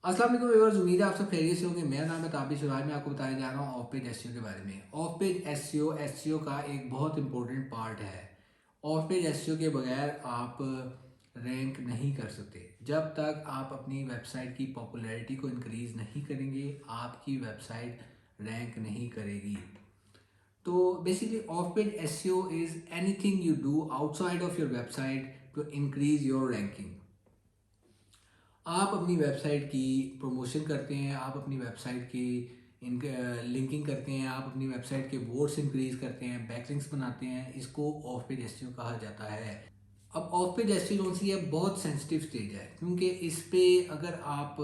अस्सलाम वालेकुम व्यूअर्स, उम्मीद है आप सब खैरियत से होंगे। मेरा नाम है ताबिश और आज मैं आपको बताने जा रहा हूँ ऑफ पेज एसईओ के बारे में। ऑफ पेज एसईओ एसईओ का एक बहुत इंपॉर्टेंट पार्ट है। ऑफ पेज एसईओ के बगैर आप रैंक नहीं कर सकते। जब तक आप अपनी वेबसाइट की पॉपुलैरिटी को इंक्रीज़ नहीं करेंगे, आपकी वेबसाइट रैंक नहीं करेगी। तो basically off page SEO is anything you do outside of your website to increase your ranking. आप अपनी वेबसाइट की प्रमोशन करते हैं, आप अपनी वेबसाइट की लिंकिंग करते हैं, आप अपनी वेबसाइट के वर्ड्स इंक्रीज करते हैं, बैकलिंक्स बनाते हैं, इसको ऑफ पेज एसईओ कहा जाता है। अब ऑफ पेज एसईओ कौन सी है, बहुत सेंसिटिव स्टेज है क्योंकि इस पे अगर आप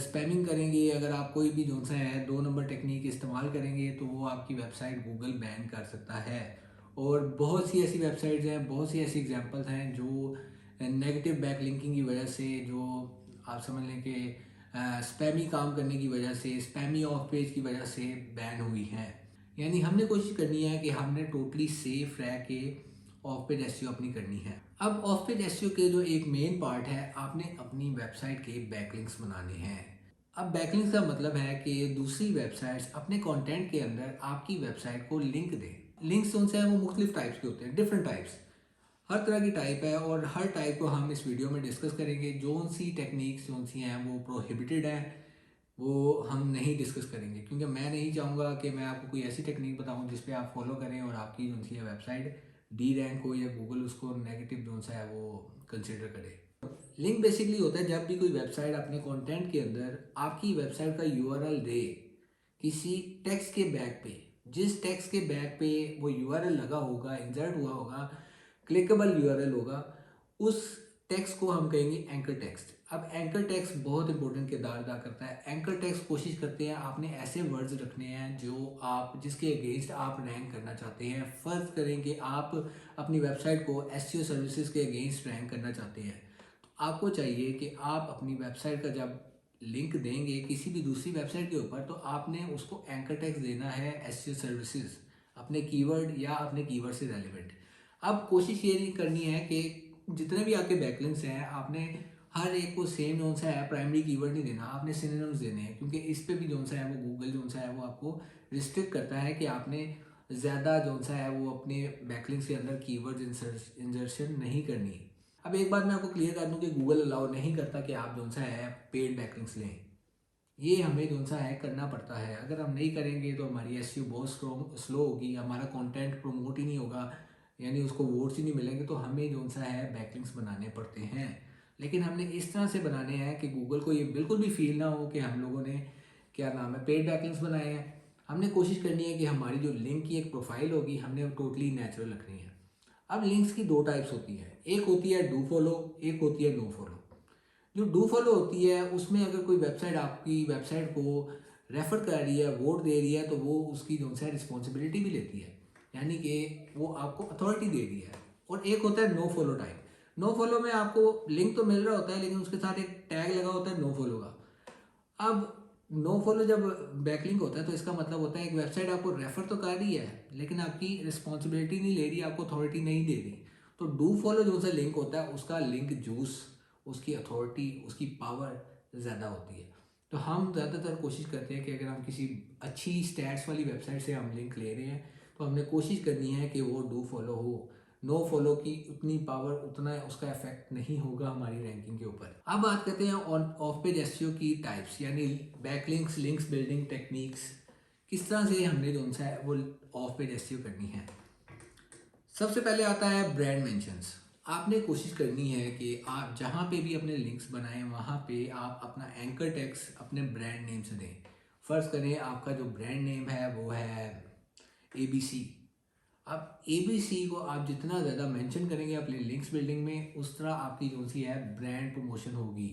स्पैमिंग करेंगे, अगर आप कोई भी जो सा है 2 नंबर टेक्निक इस्तेमाल करेंगे तो वो आपकी वेबसाइट गूगल बैन कर सकता है। और बहुत सी ऐसी वेबसाइट्स हैं, बहुत सी ऐसी एग्जांपल्स हैं जो नेगेटिव बैकलिंकिंग की वजह से, जो आप समझ लें कि स्पैमी काम करने की वजह से, स्पैमी ऑफ पेज की वजह से बैन हुई हैं। यानी हमने कोशिश करनी है कि हमने टोटली सेफ रह के ऑफ पेज एसईओ अपनी करनी है। अब ऑफ पेज एसईओ के जो एक मेन पार्ट है, आपने अपनी वेबसाइट के बैकलिंक्स बनाने हैं। अब बैकलिंक्स का मतलब है कि दूसरी वेबसाइट्स अपने कंटेंट के अंदर आपकी वेबसाइट को लिंक दें। लिंक्स कौन से हैं, वो मुख्तलिफ टाइप्स के होते हैं, डिफरेंट टाइप्स, हर तरह की टाइप है और हर टाइप को हम इस वीडियो में डिस्कस करेंगे। जोन सी टेक्निक्स जोन सी हैं वो प्रोहिबिटेड हैं, वो हम नहीं डिस्कस करेंगे क्योंकि मैं नहीं चाहूँगा कि मैं आपको कोई ऐसी टेक्निक बताऊँ जिस पे आप फॉलो करें और आपकी जो सी है वेबसाइट डी रैंक हो या गूगल उसको नेगेटिव जोन सा है वो कंसिडर करे। लिंक बेसिकली होता है जब भी कोई वेबसाइट अपने कंटेंट के अंदर आपकी वेबसाइट का यूआरएल दे किसी टेक्स्ट के बैक पे, जिस टेक्स्ट के बैक पे वो यूआरएल लगा होगा, इंसर्ट हुआ होगा, क्लिकेबल यूआरएल होगा, उस टेक्स्ट को हम कहेंगे एंकर टेक्स्ट। अब एंकर टेक्स्ट बहुत इंपॉर्टेंट किरदार अदा करता है। एंकर टेक्स्ट कोशिश करते हैं आपने ऐसे वर्ड्स रखने हैं जो आप जिसके अगेंस्ट आप रैंक करना चाहते हैं। फर्ज करें कि आप अपनी वेबसाइट को एसईओ सर्विसेज के अगेंस्ट रैंक करना चाहते हैं, तो आपको चाहिए कि आप अपनी वेबसाइट का जब लिंक देंगे किसी भी दूसरी वेबसाइट के ऊपर, तो आपने उसको एंकर टेक्स्ट देना है एसईओ सर्विसेज, अपने कीवर्ड या अपने कीवर्ड से रेलिवेंट। अब कोशिश ये नहीं करनी है कि जितने भी आपके बैकलिंक्स हैं आपने हर एक को सेम जोन सा है प्राइमरी कीवर्ड नहीं देना, आपने सिनोनिम्स देने हैं क्योंकि इस पे भी जोन सा है वो गूगल जोन सा है वो आपको रिस्ट्रिक्ट करता है कि आपने ज़्यादा जोन सा है वो अपने बैकलिंक्स के अंदर कीवर्ड इंसर्शन नहीं करनी। अब एक बात मैं आपको क्लियर कर दूं कि गूगल अलाउ नहीं करता कि आप जोन सा है पेड बैकलिंक्स लें। ये हमें जोन सा है करना पड़ता है। अगर हम नहीं करेंगे तो हमारी एसईओ बहुत स्लो होगी, हमारा कंटेंट प्रमोट ही नहीं होगा, यानी उसको वोट्स ही नहीं मिलेंगे, तो हमें जोन सा है बैकलिंक्स बनाने पड़ते हैं। लेकिन हमने इस तरह से बनाने हैं कि गूगल को ये बिल्कुल भी फील ना हो कि हम लोगों ने क्या नाम है पेड बैकलिंक्स बनाए हैं। हमने कोशिश करनी है कि हमारी जो लिंक की एक प्रोफाइल होगी हमने वो टोटली नेचुरल रखनी है। अब लिंक्स की दो टाइप्स होती है, एक होती है डू फॉलो, एक होती है नो फॉलो। जो डू फॉलो होती है उसमें अगर कोई वेबसाइट आपकी वेबसाइट को रेफर कर रही है, वोट दे रही है, तो वो उसकी जो है रिस्पॉन्सिबिलिटी भी लेती है, यानी कि वो आपको अथॉरिटी दे रही है। और एक होता है no follow type. No follow में आपको लिंक तो मिल रहा होता है लेकिन उसके साथ एक टैग लगा होता है नो फॉलो का। अब नो फॉलो जब बैकलिंक होता है तो इसका मतलब होता है एक वेबसाइट आपको रेफर तो कर रही है लेकिन आपकी रिस्पॉन्सिबिलिटी नहीं ले रही, आपको अथॉरिटी नहीं दे रही। तो डू फॉलो जो सा लिंक होता है उसका लिंक जूस, उसकी अथॉरिटी, उसकी पावर ज़्यादा होती है। तो हम ज़्यादातर कोशिश करते हैं कि अगर हम किसी अच्छी स्टैट्स वाली वेबसाइट से हम लिंक ले रहे हैं तो हमने कोशिश करनी है कि वो डू फॉलो हो। नो फॉलो की उतनी पावर, उतना उसका इफेक्ट नहीं होगा हमारी रैंकिंग के ऊपर। अब बात करते हैं ऑन ऑफ पेज एसईओ की टाइप्स, यानी बैकलिंक्स, लिंक्स बिल्डिंग टेक्निक्स, किस तरह से हमने जो सा है वो ऑफ पेज एसईओ करनी है। सबसे पहले आता है ब्रांड मेंशंस। आपने कोशिश करनी है कि आप जहाँ पे भी अपने लिंक्स बनाएं वहाँ पे आप अपना एंकर टेक्स्ट अपने ब्रांड नेम से दें। फ़र्ज़ करें आपका जो ब्रांड नेम है वो है ABC। अब ABC को आप जितना ज़्यादा मेंशन करेंगे अपने लिंक्स बिल्डिंग में, उस तरह आपकी जो सी है ब्रांड प्रमोशन होगी।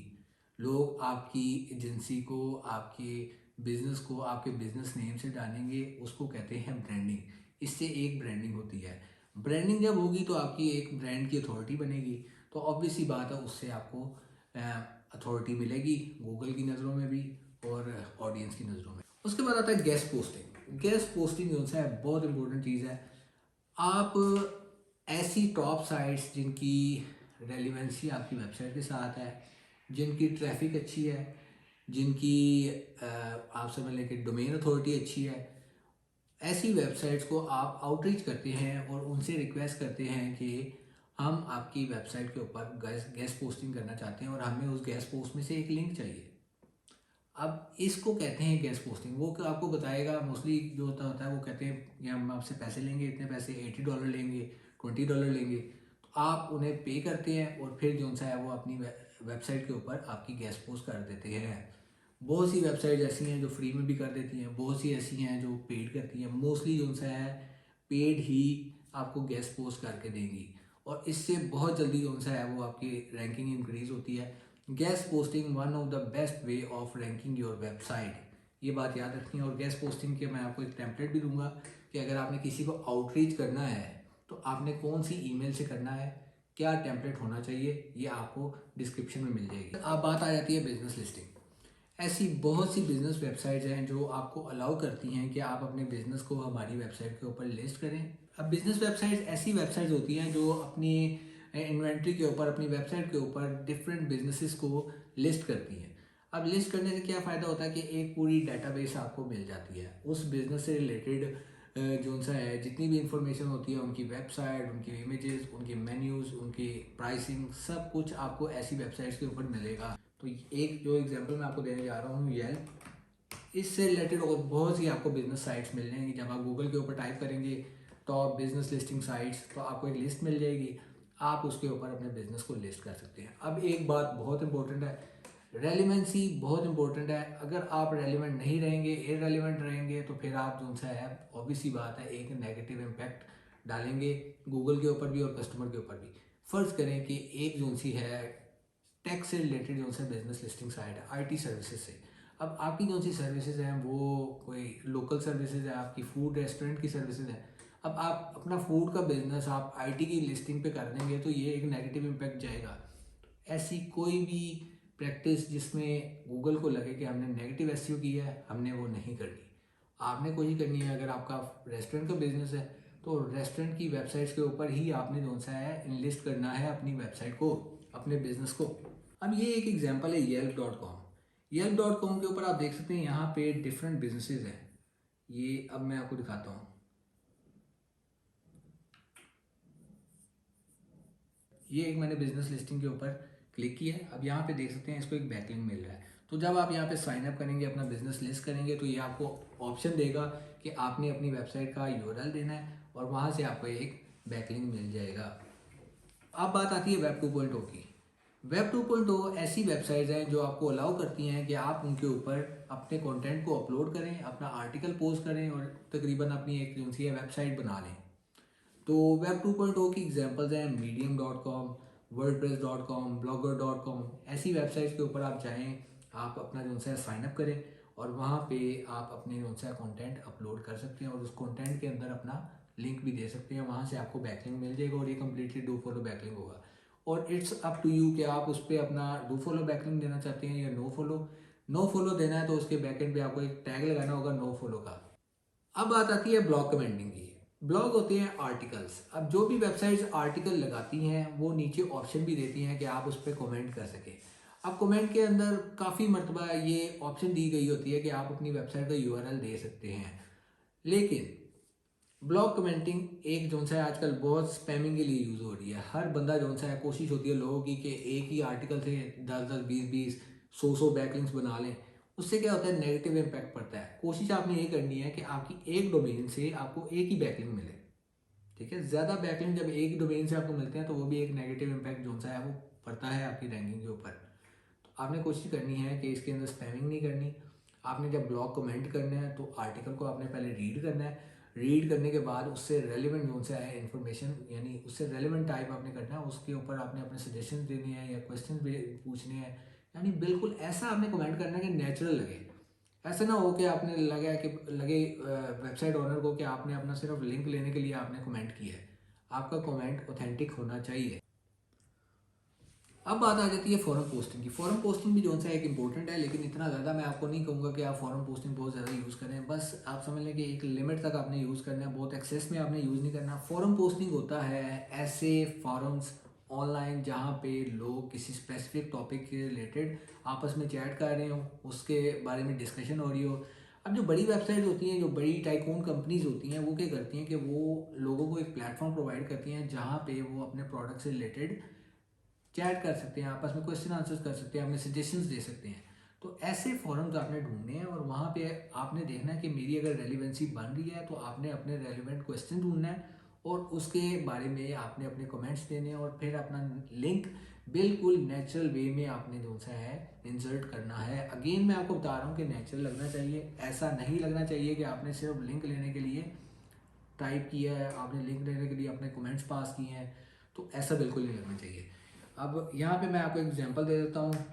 लोग आपकी एजेंसी को, आपके बिजनेस को आपके बिजनेस नेम से जानेंगे, उसको कहते हैं ब्रांडिंग। इससे एक ब्रांडिंग होती है। ब्रांडिंग जब होगी तो आपकी एक ब्रांड की अथॉरिटी बनेगी, तो ऑब्वियस सी बात है उससे आपको अथॉरिटी मिलेगी गूगल की नज़रों में भी और ऑडियंस की नज़रों में। उसके बाद आता है गेस्ट पोस्टिंग। गेस्ट पोस्टिंग जो है बहुत इंपॉर्टेंट चीज़ है। आप ऐसी टॉप साइट्स जिनकी रेलिवेंसी आपकी वेबसाइट के साथ है, जिनकी ट्रैफिक अच्छी है, जिनकी आप समझ लें कि डोमेन अथॉरिटी अच्छी है, ऐसी वेबसाइट्स को आप आउटरीच करते हैं और उनसे रिक्वेस्ट करते हैं कि हम आपकी वेबसाइट के ऊपर गेस्ट पोस्टिंग करना चाहते हैं और हमें उस गेस्ट पोस्ट में से एक लिंक चाहिए। अब इसको कहते हैं गेस्ट पोस्टिंग। वो आपको बताएगा मोस्टली जो होता है वो कहते हैं कि हम आपसे पैसे लेंगे, इतने पैसे $80 लेंगे, $20 लेंगे। तो आप उन्हें पे करते हैं और फिर जो सा है वो अपनी वेबसाइट के ऊपर आपकी गेस्ट पोस्ट कर देते हैं। बहुत सी वेबसाइट ऐसी हैं जो फ्री में भी कर देती हैं, बहुत सी ऐसी हैं जो पेड करती हैं। मोस्टली जो सा है पेड ही आपको गेस्ट पोस्ट करके देंगी और इससे बहुत जल्दी जो सा है वो आपकी रैंकिंग इंक्रीज होती है। Guest posting one of the best way of ranking your website, ये बात याद रखनी है। और गेस्ट पोस्टिंग के मैं आपको एक टेम्पलेट भी दूंगा कि अगर आपने किसी को आउटरीच करना है तो आपने कौन सी ईमेल से करना है, क्या टेम्पलेट होना चाहिए, ये आपको डिस्क्रिप्शन में मिल जाएगी। अब बात आ जाती है बिजनेस लिस्टिंग। ऐसी बहुत सी बिजनेस वेबसाइट्स हैं जो आपको अलाउ करती हैं कि आप अपने बिजनेस को हमारी वेबसाइट के ऊपर लिस्ट करें। अब बिजनेस वेबसाइट्स ऐसी वेबसाइट्स होती हैं जो अपनी इन्वेंट्री के ऊपर, अपनी वेबसाइट के ऊपर डिफरेंट बिजनेसेस को लिस्ट करती हैं। अब लिस्ट करने से क्या फ़ायदा होता है कि एक पूरी डेटाबेस आपको मिल जाती है उस बिज़नेस से रिलेटेड। जो सा है जितनी भी इंफॉर्मेशन होती है, उनकी वेबसाइट, उनकी इमेजेस, उनके मेन्यूज़, उनकी प्राइसिंग, सब कुछ आपको ऐसी वेबसाइट्स के ऊपर मिलेगा। तो एक जो एग्जांपल मैं आपको देने जा रहा हूँ येल्प, इससे रिलेटेड और बहुत सी आपको बिजनेस साइट्स मिल जाएंगी। जब आप गूगल के ऊपर टाइप करेंगे टॉप बिजनेस लिस्टिंग साइट्स, तो आपको एक लिस्ट मिल जाएगी, आप उसके ऊपर अपने बिजनेस को लिस्ट कर सकते हैं। अब एक बात बहुत इंपॉर्टेंट है, रेलिवेंसी बहुत इंपॉर्टेंट है। अगर आप रेलिवेंट नहीं रहेंगे, इररेलिवेंट रहेंगे, तो फिर आप जो सा है ऑब्वियस सी बात है एक नेगेटिव इम्पैक्ट डालेंगे गूगल के ऊपर भी और कस्टमर के ऊपर भी। फ़र्ज़ करें कि एक जो सी है टेक से रिलेटेड जो सा बिजनेस लिस्टिंग साइट है आईटी सर्विसेज से। अब आपकी जो सी सर्विसेज हैं वो कोई लोकल सर्विसेज है, आपकी फूड रेस्टोरेंट की सर्विसेज है। अब आप अपना फूड का बिजनेस आप आईटी की लिस्टिंग पे कर देंगे तो ये एक नेगेटिव इम्पैक्ट जाएगा। ऐसी कोई भी प्रैक्टिस जिसमें गूगल को लगे कि हमने नेगेटिव एसईओ किया है, हमने वो नहीं करनी। आपने कोशिश करनी है, अगर आपका रेस्टोरेंट का बिजनेस है तो रेस्टोरेंट की वेबसाइट्स के ऊपर ही आपने जो सा है इनलिस्ट करना है अपनी वेबसाइट को, अपने बिजनेस को। अब ये एक एग्जांपल है yelp.com। yelp.com के ऊपर आप देख सकते हैं यहाँ पे डिफरेंट बिजनेसेस हैं। ये अब मैं आपको दिखाता हूँ। ये एक मैंने बिजनेस लिस्टिंग के ऊपर क्लिक किया है। अब यहाँ पे देख सकते हैं इसको एक बैकलिंक मिल रहा है। तो जब आप यहाँ पे साइन अप करेंगे, अपना बिजनेस लिस्ट करेंगे, तो ये आपको ऑप्शन देगा कि आपने अपनी वेबसाइट का यूआरएल देना है और वहाँ से आपको एक बैकलिंक मिल जाएगा। अब बात आती है वेब 2.0 की। वेब 2.0 ऐसी वेबसाइट्स हैं जो आपको अलाउ करती हैं कि आप उनके ऊपर अपने कंटेंट को अपलोड करें, अपना आर्टिकल पोस्ट करें और तकरीबन अपनी एक जो सी है वेबसाइट बना लें। तो वेब 2.0 की एग्जांपल्स हैं medium.com, wordpress.com, blogger.com। ऐसी वेबसाइट्स के ऊपर आप जाएं, आप अपना जो सा साइन अप करें और वहाँ पे आप अपने जो सा कंटेंट अपलोड कर सकते हैं और उस कंटेंट के अंदर अपना लिंक भी दे सकते हैं। वहाँ से आपको बैकलिंक मिल जाएगा और ये कम्प्लीटली डू फॉलो बैकलिंक होगा। और इट्स अप टू यू कि आप उस पर अपना डू फॉलो बैकलिंक देना चाहते हैं या नो फॉलो। नो फॉलो देना है तो उसके बैकएंड पे आपको एक टैग लगाना होगा नो फॉलो का। अब बात आती है ब्लॉग कमेंटिंग की। ब्लॉग होते हैं आर्टिकल्स। अब जो भी वेबसाइट्स आर्टिकल लगाती हैं वो नीचे ऑप्शन भी देती हैं कि आप उस पर कमेंट कर सकें। अब कमेंट के अंदर काफ़ी मरतबा ये ऑप्शन दी गई होती है कि आप अपनी वेबसाइट का यूआरएल दे सकते हैं। लेकिन ब्लॉग कमेंटिंग एक जो सा है आजकल बहुत स्पैमिंग के लिए यूज़ हो रही है। हर बंदा जो सा है कोशिश होती है लोगों की कि एक ही आर्टिकल से 10-10, 20-20, 100-100 बैकलिंक्स बना लें। उससे क्या होता है, नेगेटिव इम्पैक्ट पड़ता है। कोशिश आपने ये करनी है कि आपकी एक डोमेन से आपको एक ही बैकलिंक मिले। ठीक है, ज़्यादा बैकलिंक जब एक डोमेन से आपको मिलते हैं तो वो भी एक नेगेटिव इम्पैक्ट जो सा है वो पड़ता है आपकी रैंकिंग के ऊपर। तो आपने कोशिश करनी है कि इसके अंदर स्पैमिंग नहीं करनी। आपने जब ब्लॉग कमेंट करना है तो आर्टिकल को आपने पहले रीड करना है। रीड करने के बाद उससे रेलिवेंट जो सा है इन्फॉर्मेशन, यानी उससे रेलिवेंट टाइप आपने करना है। उसके ऊपर आपने अपने सजेशन देने हैं या क्वेश्चन पूछने हैं। यानी बिल्कुल ऐसा आपने कमेंट करना है कि नेचुरल लगे। ऐसा ना हो कि आपने लगे वेबसाइट ओनर को कि आपने अपना सिर्फ लिंक लेने के लिए आपने कमेंट किया है। आपका कमेंट ऑथेंटिक होना चाहिए। अब बात आ जाती है फॉरम पोस्टिंग की। फॉरम पोस्टिंग भी जो सा एक इंपॉर्टेंट है, लेकिन इतना ज़्यादा मैं आपको नहीं कहूँगा कि आप फॉरम पोस्टिंग बहुत ज़्यादा यूज़ करें। बस आप समझ लें कि एक लिमिट तक आपने यूज़ करना है, बहुत एक्सेस में आपने यूज़ नहीं करना। फॉरम पोस्टिंग होता है ऐसे फॉरम्स ऑनलाइन जहाँ पे लोग किसी स्पेसिफिक टॉपिक के रिलेटेड आपस में चैट कर रहे हो, उसके बारे में डिस्कशन हो रही हो। अब जो बड़ी वेबसाइट होती हैं, जो बड़ी टाइकून कंपनीज होती हैं, वो क्या करती हैं कि वो लोगों को एक प्लेटफॉर्म प्रोवाइड करती हैं जहाँ पे वो अपने प्रोडक्ट से रिलेटेड चैट कर सकते हैं, आपस में क्वेश्चन आंसर्स कर सकते हैं, अपने सजेशंस दे सकते हैं। तो ऐसे फोरम्स आपने ढूंढने हैं और वहाँ पे आपने देखना है कि मेरी अगर रेलिवेंसी बन रही है तो आपने अपने रेलिवेंट क्वेश्चन ढूंढना है और उसके बारे में आपने अपने कमेंट्स देने हैं और फिर अपना लिंक बिल्कुल नेचुरल वे में आपने जो सा है इंसर्ट करना है। अगेन मैं आपको बता रहा हूँ कि नेचुरल लगना चाहिए, ऐसा नहीं लगना चाहिए कि आपने सिर्फ लिंक लेने के लिए टाइप किया है, आपने लिंक लेने के लिए अपने कमेंट्स पास किए हैं, तो ऐसा बिल्कुल नहीं लगना चाहिए। अब यहाँ पे मैं आपको एग्जांपल दे देता हूँ।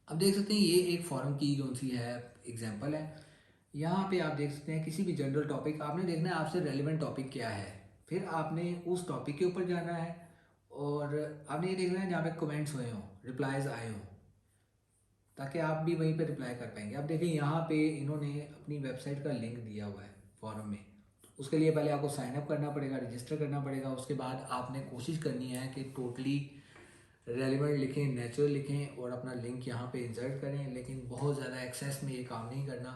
अब देख सकते हैं ये एक फॉरम की जो सी है एग्जांपल है। यहाँ पे आप देख सकते हैं किसी भी जनरल टॉपिक आपने देखना है आपसे रेलिवेंट टॉपिक क्या है, फिर आपने उस टॉपिक के ऊपर जाना है और आपने ये देखना है जहाँ पे कमेंट्स हुए हों, रिप्लाइज आए हों, ताकि आप भी वहीं पे रिप्लाई कर पाएंगे। अब देखिए यहाँ पे इन्होंने अपनी वेबसाइट का लिंक दिया हुआ है फॉरम में, उसके लिए पहले आपको साइन अप करना पड़ेगा, रजिस्टर करना पड़ेगा। उसके बाद आपने कोशिश करनी है कि टोटली रेलिवेंट लिखें, नेचुरल लिखें और अपना लिंक यहाँ पे इंसर्ट करें, लेकिन बहुत ज़्यादा एक्सेस में ये काम नहीं करना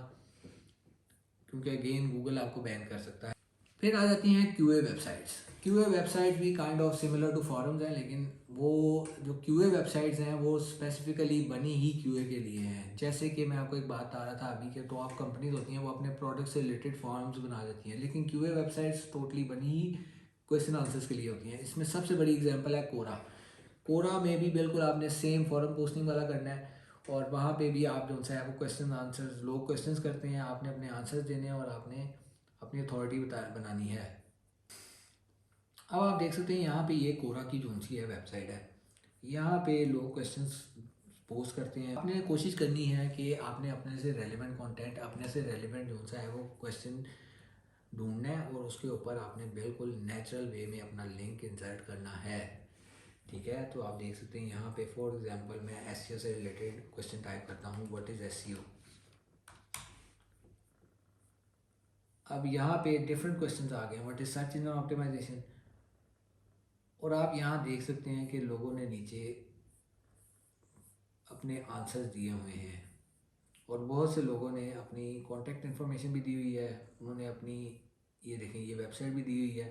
क्योंकि अगेन गूगल आपको बैन कर सकता है। फिर आ जाती हैं क्यूए वेबसाइट्स। क्यूए वेबसाइट भी kind of similar to forums हैं, लेकिन वो जो क्यूए वेबसाइट्स हैं वो स्पेसिफिकली बनी ही क्यूए के लिए हैं। जैसे कि मैं आपको एक बात बता रहा था अभी के टॉप कंपनीज होती हैं वो अपने प्रोडक्ट से रिलेटेड फॉर्म्स बना देती हैं, लेकिन क्यूए वेबसाइट्स टोटली बनी ही क्वेश्चन आंसर्स के लिए होती हैं। इसमें सबसे बड़ी एग्जाम्पल है कोरा। कोरा में भी बिल्कुल आपने सेम फॉरम पोस्टिंग वाला करना है और वहाँ पे भी आप जो सा है आपको क्वेश्चन आंसर्स, लोग क्वेश्चंस करते हैं, आपने अपने आंसर्स देने हैं और आपने अपनी अथॉरिटी बनानी है। अब आप देख सकते हैं यहाँ पे ये कोरा की जो सी है वेबसाइट है, यहाँ पे लोग क्वेश्चंस पोस्ट करते हैं। आपने कोशिश करनी है कि आपने अपने से रेलिवेंट कंटेंट, अपने से रेलिवेंट जो सा है वो क्वेश्चन ढूंढना है और उसके ऊपर आपने बिल्कुल नेचुरल वे में अपना लिंक इंसर्ट करना है। ठीक है, तो आप देख सकते हैं यहाँ पे फॉर एग्जांपल मैं एसईओ से रिलेटेड क्वेश्चन टाइप करता हूँ, व्हाट इज़ एसईओ। अब यहाँ पे डिफरेंट क्वेश्चंस आ गए, what is search engine optimization. और आप यहाँ देख सकते हैं कि लोगों ने नीचे अपने आंसर्स दिए हुए हैं और बहुत से लोगों ने अपनी कॉन्टैक्ट इन्फॉर्मेशन भी दी हुई है, उन्होंने अपनी ये देखें ये वेबसाइट भी दी हुई है।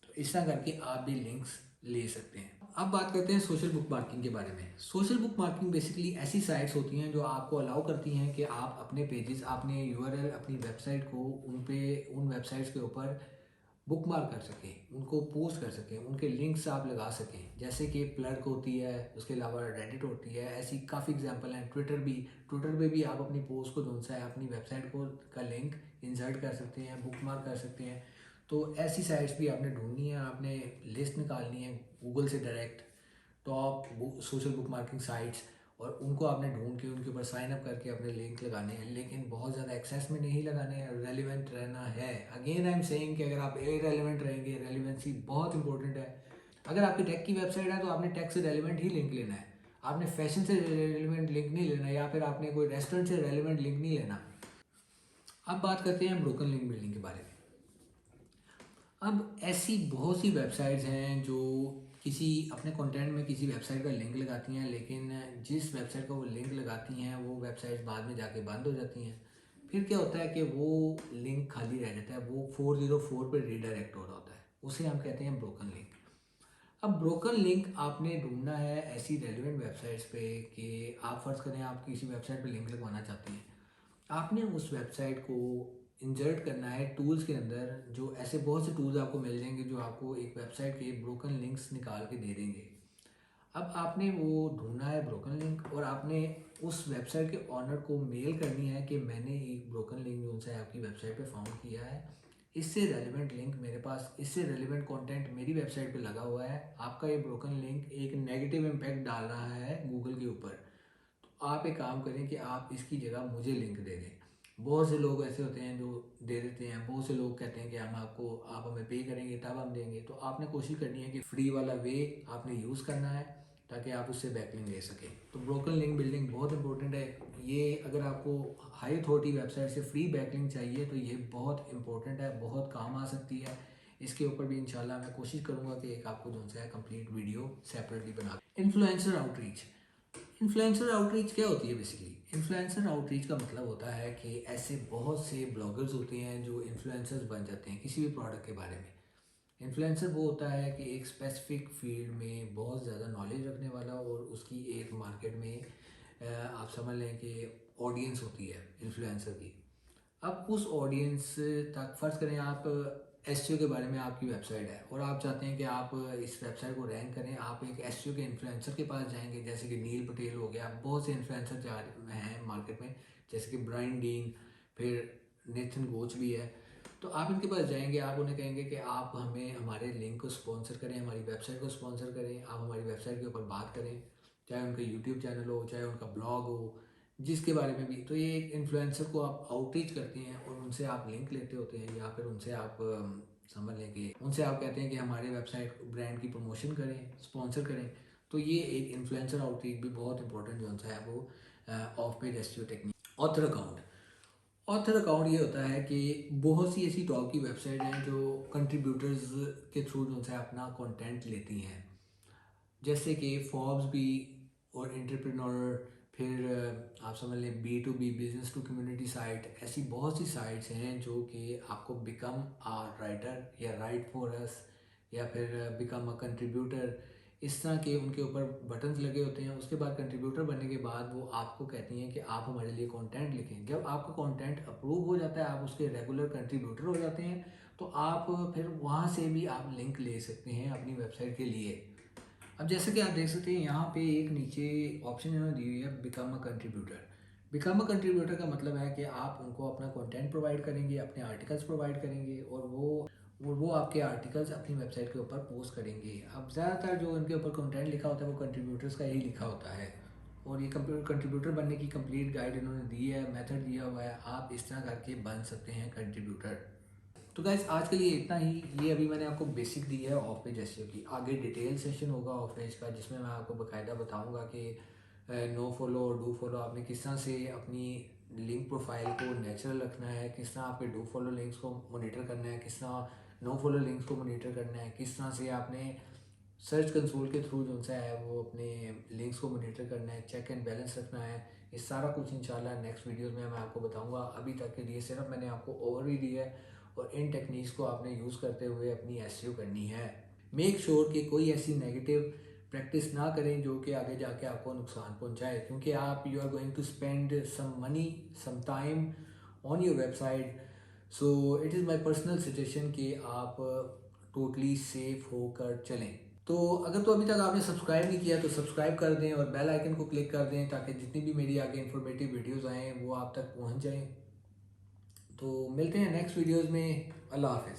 तो इस तरह करके आप भी लिंक्स ले सकते हैं। अब बात करते हैं सोशल बुक मार्किंग के बारे में। सोशल बुक मार्किंग बेसिकली ऐसी साइट्स होती हैं जो आपको अलाउ करती हैं कि आप अपने पेजेस, आपने यूआरएल अपनी वेबसाइट को उन वेबसाइट्स के ऊपर बुक मार्क कर सकें, उनको पोस्ट कर सकें, उनके लिंक्स आप लगा सकें। जैसे कि प्लग होती है, उसके अलावा रेडिट होती है, ऐसी काफ़ी एग्जांपल हैं। ट्विटर पे भी आप अपनी पोस्ट को जो सा है अपनी वेबसाइट को का लिंक इंसर्ट कर सकते हैं, बुक मार्क कर सकते हैं। तो ऐसी साइट्स भी आपने ढूंढनी है, आपने लिस्ट निकालनी है गूगल से direct top social book marking sites, और उनको आपने ढूंढ के उनके ऊपर साइन अप करके अपने लिंक लगाने हैं, लेकिन बहुत ज़्यादा एक्सेस में नहीं लगाने हैं, रेलिवेंट रहना है। अगेन आई एम सेइंग कि अगर आप इररेलेवेंट रहेंगे, रेलिवेंसी बहुत इंपॉर्टेंट है। अगर आपकी टेक की वेबसाइट है तो आपने टेक से रेलिवेंट ही लिंक लेना है, आपने फैशन से रेलिवेंट लिंक नहीं लेना या फिर आपने कोई रेस्टोरेंट से रेलिवेंट लिंक नहीं लेना। अब बात करते हैं ब्रोकन लिंक बिल्डिंग के बारे में। अब ऐसी बहुत सी वेबसाइट्स हैं जो किसी अपने कंटेंट में किसी वेबसाइट का लिंक लगाती हैं, लेकिन जिस वेबसाइट का वो लिंक लगाती हैं वो वेबसाइट बाद में जाके बंद हो जाती हैं। फिर क्या होता है कि वो लिंक खाली रह जाता है, वो 404 पर रीडायरेक्ट हो रहा होता है, उसे हम कहते हैं ब्रोकन लिंक। अब ब्रोकन लिंक आपने ढूंढना है ऐसी रेलिवेंट वेबसाइट्स पे कि आप फ़र्ज़ करें आप किसी वेबसाइट पे लिंक लगवाना चाहते हैं, आपने उस वेबसाइट को इंसर्ट करना है टूल्स के अंदर। जो ऐसे बहुत से टूल्स आपको मिल जाएंगे जो आपको एक वेबसाइट के ब्रोकन लिंक्स निकाल के दे देंगे। अब आपने वो ढूंढना है ब्रोकन लिंक और आपने उस वेबसाइट के ऑनर को मेल करनी है कि मैंने एक ब्रोकन लिंक जो है आपकी वेबसाइट पे फाउंड किया है, इससे रेलिवेंट लिंक मेरे पास, इससे रेलिवेंट कंटेंट मेरी वेबसाइट पे लगा हुआ है, आपका ये ब्रोकन लिंक एक नेगेटिव इम्पैक्ट डाल रहा है गूगल के ऊपर, तो आप एक काम करें कि आप इसकी जगह मुझे लिंक दे दें। बहुत से लोग ऐसे होते हैं जो दे देते हैं, बहुत से लोग कहते हैं कि हम आपको, आप हमें पे करेंगे तब हम देंगे। तो आपने कोशिश करनी है कि फ्री वाला वे आपने यूज़ करना है ताकि आप उससे बैकलिंक ले सकें। तो ब्रोकन लिंक बिल्डिंग बहुत इंपॉर्टेंट है। ये अगर आपको हाई अथॉरिटी वेबसाइट से फ्री बैकलिंक चाहिए तो ये बहुत इंपॉर्टेंट है, बहुत काम आ सकती है। इसके ऊपर भी इंशाल्लाह मैं कोशिश करूँगा कि एक आपको जो है कंप्लीट वीडियो सेपरेटली बना। इन्फ्लुएंसर आउटरीच, इन्फ्लुएंसर आउटरीच क्या होती है बेसिकली? इन्फ्लुएंसर आउटरीच का मतलब होता है कि ऐसे बहुत से ब्लॉगर्स होते हैं जो इन्फ्लुएंसर्स बन जाते हैं किसी भी प्रोडक्ट के बारे में। इन्फ्लुएंसर वो होता है कि एक स्पेसिफिक फील्ड में बहुत ज़्यादा नॉलेज रखने वाला और उसकी एक मार्केट में आप समझ लें कि ऑडियंस होती है इन्फ्लुएंसर की। अब उस ऑडियंस तक फ़र्ज़ करें आप एसईओ के बारे में आपकी वेबसाइट है और आप चाहते हैं कि आप इस वेबसाइट को रैंक करें, आप एक एसईओ के इन्फ्लुएंसर के पास जाएंगे, जैसे कि नील पटेल हो गया, बहुत से इन्फ्लुएंसर जा हैं मार्केट में, जैसे कि ब्रायन डीन, फिर नेथन गोच भी है। तो आप इनके पास जाएंगे, आप उन्हें कहेंगे कि आप हमें हमारे लिंक को स्पॉन्सर करें, हमारी वेबसाइट को स्पॉन्सर करें, आप हमारी वेबसाइट के ऊपर बात करें, चाहे उनका यूट्यूब चैनल हो, चाहे उनका ब्लॉग हो, जिसके बारे में भी। तो ये एक इन्फ्लुएंसर को आप आउटरीच करते हैं और उनसे आप लिंक लेते होते हैं, या फिर उनसे आप समझ लें कि उनसे आप कहते हैं कि हमारे वेबसाइट ब्रांड की प्रमोशन करें, स्पॉन्सर करें। तो ये एक इन्फ्लुएंसर आउटरीच भी बहुत इंपॉर्टेंट जो है वो of page SEO technique. Author account, author account ये होता है कि बहुत सी ऐसी टॉप की वेबसाइट हैं जो कंट्रीब्यूटर्स के थ्रू जो है अपना कंटेंट लेती हैं, जैसे कि फोर्ब्स भी और एंटरप्रेन्योर, फिर आप समझ लें B2B business to community site, ऐसी बहुत सी साइट्स हैं जो कि आपको बिकम आ राइटर या राइट फॉर अस या फिर बिकम अ कंट्रीब्यूटर, इस तरह के उनके ऊपर बटन्स लगे होते हैं। उसके बाद कंट्रीब्यूटर बनने के बाद वो आपको कहती हैं कि आप हमारे लिए कंटेंट लिखें। जब आपका कंटेंट अप्रूव हो जाता है, आप उसके रेगुलर कंट्रीब्यूटर हो जाते हैं, तो आप फिर वहाँ से भी आप लिंक ले सकते हैं अपनी वेबसाइट के लिए। अब जैसे कि आप देख सकते हैं यहाँ पे एक नीचे ऑप्शन इन्होंने दी हुई है, become a contributor. Become a contributor का मतलब है कि आप उनको अपना कंटेंट प्रोवाइड करेंगे, अपने आर्टिकल्स प्रोवाइड करेंगे और वो आपके आर्टिकल्स अपनी वेबसाइट के ऊपर पोस्ट करेंगे। अब ज़्यादातर जो उनके ऊपर कंटेंट लिखा होता है वो कंट्रीब्यूटर्स का ही लिखा होता है, और ये कंट्रीब्यूटर बनने की कंप्लीट गाइड इन्होंने दी है, मेथड दिया हुआ है, आप इस तरह करके बन सकते हैं कंट्रीब्यूटर। तो गाइस आज के लिए इतना ही। ये अभी मैंने आपको बेसिक दी है ऑफ पेज एसईओ की। आगे डिटेल सेशन होगा ऑफ पेज का, जिसमें मैं आपको बाकायदा बताऊंगा कि नो फॉलो और डू फॉलो आपने किस तरह से अपनी लिंक प्रोफाइल को नेचुरल रखना है, किस तरह आपके डू फॉलो लिंक्स को मोनीटर करना है, किस तरह नो फॉलो लिंक्स को मोनीटर करना है, किस तरह से आपने सर्च कंसोल के थ्रू जो सा है वो अपने लिंक्स को मोनीटर करना है, चेक एंड बैलेंस रखना है। ये सारा कुछ इंशाल्लाह नेक्स्ट वीडियोस में मैं आपको बताऊंगा। अभी तक के लिए सिर्फ मैंने आपको ओवरव्यू दी है और इन टेक्निक्स को आपने यूज़ करते हुए अपनी एसईओ करनी है। मेक श्योर कि कोई ऐसी नेगेटिव प्रैक्टिस ना करें जो कि आगे जाके आपको नुकसान पहुंचाए, क्योंकि आप you are going to spend some money, some time on your website. So it is my personal suggestion कि आप टोटली सेफ होकर चलें। तो अगर तो अभी तक आपने सब्सक्राइब नहीं किया तो सब्सक्राइब कर दें और बेल आइकन को क्लिक कर दें, ताकि जितनी भी मेरी आगे इन्फॉर्मेटिव वीडियोस आएँ वो आप तक पहुंच जाएं। तो मिलते हैं नेक्स्ट वीडियोस में। अल्लाह हाफिज़।